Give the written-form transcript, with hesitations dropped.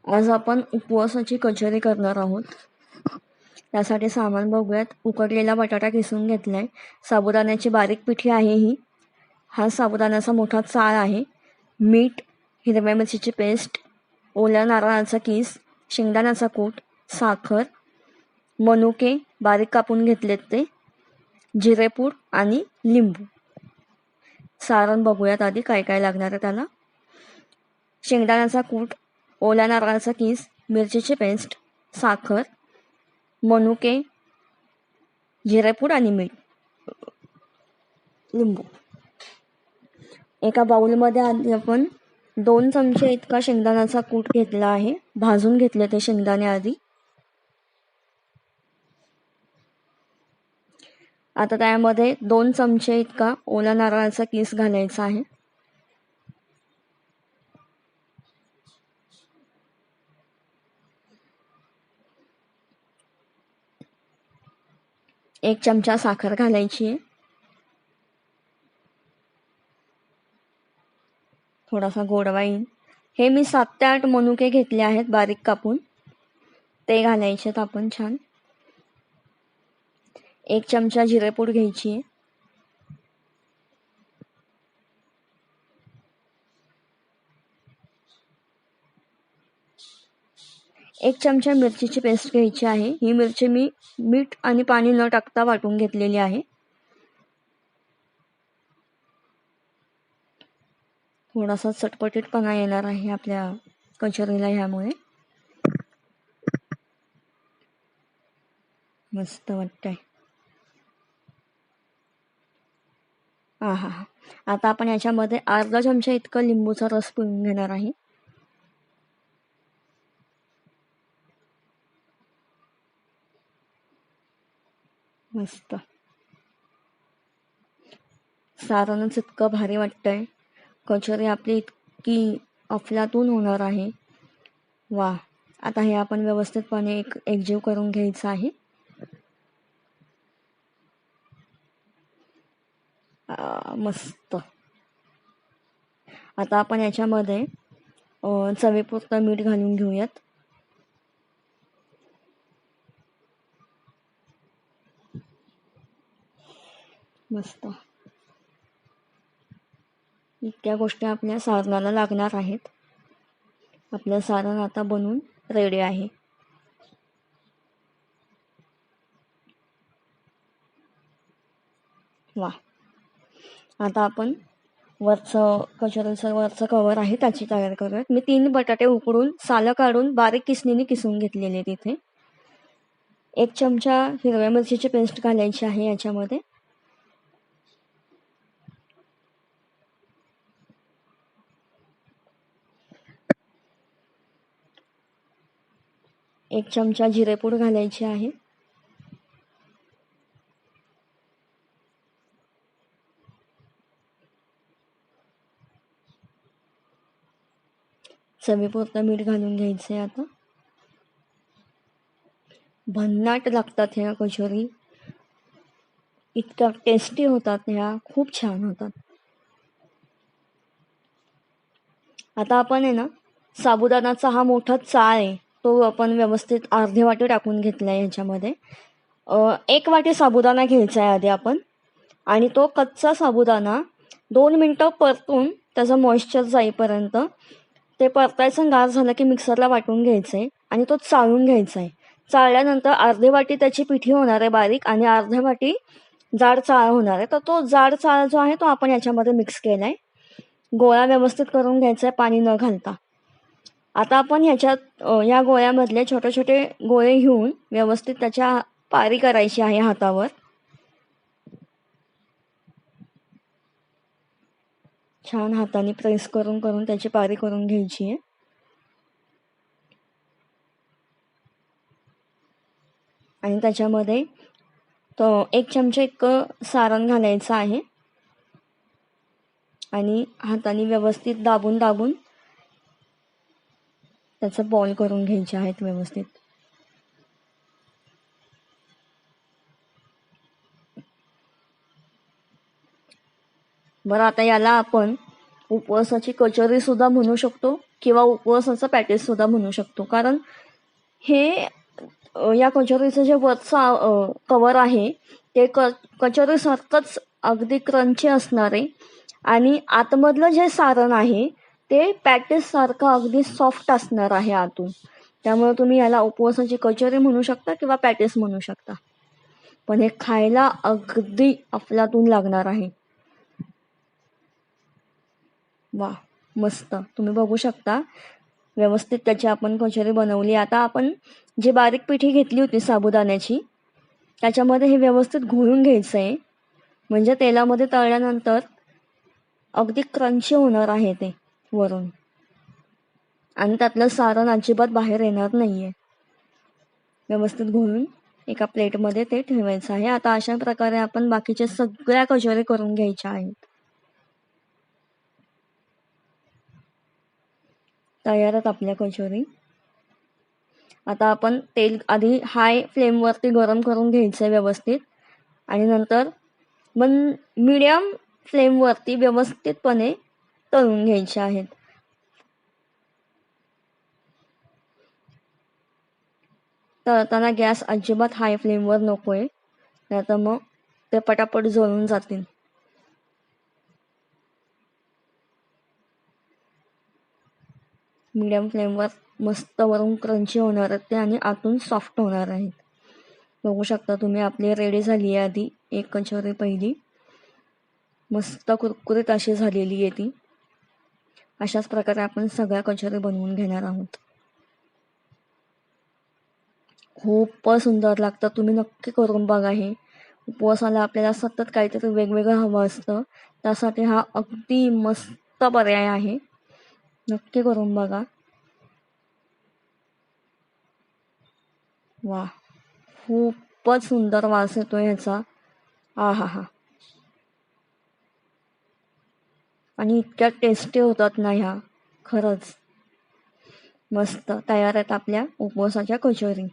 आज आपण उपवासाची कचोरी करणार आहोत. त्यासाठी सामान बघूयात. उकडलेला बटाटा किसून घेतलाय, साबुदाण्याची बारीक पिठी आहे ही, हा साबुदाण्याचा मोठा चाळ आहे, मीठ, हिरव्या मिरचीची पेस्ट, ओल्या नारळाचा किस, शेंगदाण्याचा कूट, साखर, मनुके बारीक कापून घेतलेत ते, जिरेपूड आणि लिंबू. सारण बघूयात आधी काय काय लागणार आहे त्याला. शेंगदाण्याचा कूट, ओल्या नारळाचा किस, मिरचीची पेस्ट, साखर, मनुके, जिरेपूड आणि मीठ, लिंबू. एका बाउलमध्ये आधी आपण 2 चमचे इतका शेंगदाण्याचा कूट घेतला आहे. भाजून घेतले ते शेंगदाणे आधी. आता त्यामध्ये 2 चमचे इतका ओल्या नारळाचा किस घालायचा आहे. एक चमचा साखर घालायची आहे. थोडासा गोडवा येईल. हे मी 7 ते 8 मनुके घेतले आहेत बारीक कापून, ते घालायचे आपण छान. 1 चमचा जिरेपूड घ्यायची आहे. 1 चमचा मिरचीची पेस्ट घ्यायची आहे. ही मिरची मी मीठ आणि पाणी न टाकता वाटून घेतलेली आहे. थोडासा चटपटीतपणा येणार आहे आपल्या कचोरीला ह्यामुळे. मस्त वाटतंय. आता आपण याच्यामध्ये अर्धा चमचा इतकं लिंबूचा रस पिळून घेणार आहे. मस्त. सारणच इतकं भारी वाटतंय. कचोरी आपली इतकी अफलातून होणार आहे. वा. आता हे आपण व्यवस्थितपणे एकजीव करून घ्यायचं आहे. मस्त. आता आपण याच्यामध्ये चवीपुरतं मीठ घालून घेऊयात. मस्त. इतक्या गोष्टी आपल्या सारणाला लागणार आहेत. आपलं सारण आता बनवून रेडी आहे. वा. आता आपण कचोरीचं वरचं कवर आहे त्याची तयार करूयात. मी 3 बटाटे उकडून सालं काढून बारीक किसणीने किसून घेतलेले तिथे. 1 चमचा हिरव्या मिरचीची पेस्ट घालायची आहे याच्यामध्ये. एक चमचा जिरेपूड घालायची आहे. चवीपुरतं मीठ घालून घ्यायचं आहे आता. भन्नाट लागतात ह्या कचोरी. इतक्या टेस्टी होतात ह्या, खूप छान होतात. आता आपण आहे ना, साबुदाणाचा हा मोठा चाळ आहे तो आपण व्यवस्थित अर्धे वाटी टाकून घेतलाय ह्याच्यामध्ये. 1 वाटी साबुदाणा घ्यायचा आहे आधी आपण, आणि तो कच्चा साबुदाणा 2 मिनिटं परतून त्याचं मॉइश्चर जाईपर्यंत ते परतायचं. गार झालं की मिक्सरला वाटून घ्यायचंय आणि तो चाळून घ्यायचा आहे. चाळल्यानंतर अर्धी वाटी त्याची पिठी होणार आहे बारीक आणि अर्ध्या वाटी जाड चाळ होणार आहे. तर तो जाड चाळ जो आहे तो आपण याच्यामध्ये मिक्स केलाय. गोळा व्यवस्थित करून घ्यायचा आहे पाणी न घालता. आता आपण या गोळ्यामधले छोटे छोटे गोळे घेऊन व्यवस्थित त्याच्या पारी करायची आहे हातावर. छान हाताने प्रेस करून करून त्याची पारी करून घ्यायची आहे. आणि त्याच्यामध्ये तो 1 चमचा इतकं सारण घालायचं आहे आणि हाताने व्यवस्थित दाबून दाबून त्याचं बॉल करून घ्यायचे आहेत व्यवस्थित. बरं, आता याला आपण उपवासाची कचोरी सुद्धा म्हणू शकतो किंवा उपवासाचं पॅटीस सुद्धा म्हणू शकतो. कारण हे या कचोरीचं जे वरचं कवर आहे ते कचोरीसारखंच अगदी क्रंची असणार आहे आणि आतमधलं जे सारण आहे ते पॅटीस सारखं अगदी सॉफ्ट असणार आहे आतून. त्यामुळे तुम्ही याला उपवासाची कचोरी म्हणू शकता किंवा पॅटीस म्हणू शकता. पण हे खायला अगदी अफलातून लागणार आहे. वा, मस्त. तुम्ही बघू शकता व्यवस्थित त्याची आपण कचोरी बनवली. आता आपण जी बारीक पिठी घेतली होती साबुदाण्याची त्याच्यामध्ये हे व्यवस्थित घोळून घ्यायचं आहे. म्हणजे तेलामध्ये तळल्यानंतर अगदी क्रंची होणार आहे ते वरून आणि त्यातलं सारण अजिबात बाहेर येणार नाहीये. व्यवस्थित घोळून एका प्लेटमध्ये ते ठेवायचं आहे. आता अशा प्रकारे आपण बाकीच्या सगळ्या कचोरी करून घ्यायच्या आहेत. तयार आहेत आपल्या कचोरी. आता आपण तेल आधी हाय फ्लेमवरती गरम करून घ्यायचं व्यवस्थित आणि नंतर मीडियम फ्लेमवरती व्यवस्थितपणे तळून घ्यायचे आहेत. तळताना गॅस अजिबात हाय फ्लेमवर नकोय, नाहीतर मग ते पटापट जळून जातील. मीडियम फ्लेमवर मस्त वरून क्रंची होणार आहेत ते आणि आतून सॉफ्ट होणार आहेत. बघू शकता तुम्ही आपली रेडी झाली आहे. आधी एक कचोरी पहिली मस्त कुरकुरीत अशी झालेली आहे ती. अशाच प्रकारे आपण सगळ्या कचोरी बनवून घेणार आहोत. खूप सुंदर लागतं. तुम्ही नक्की करून बघा. हे उपवासाला आपल्याला सतत काहीतरी वेगवेगळं हवं असतं, त्यासाठी हा अगदी मस्त पर्याय आहे. नक्की करून बघा. वा, खूपच सुंदर वास येतोय ह्याचा. हा. आणि इतक्या टेस्टी होतात ना ह्या, खरंच मस्त. तयार आहेत आपल्या उपवासाच्या कचोरी.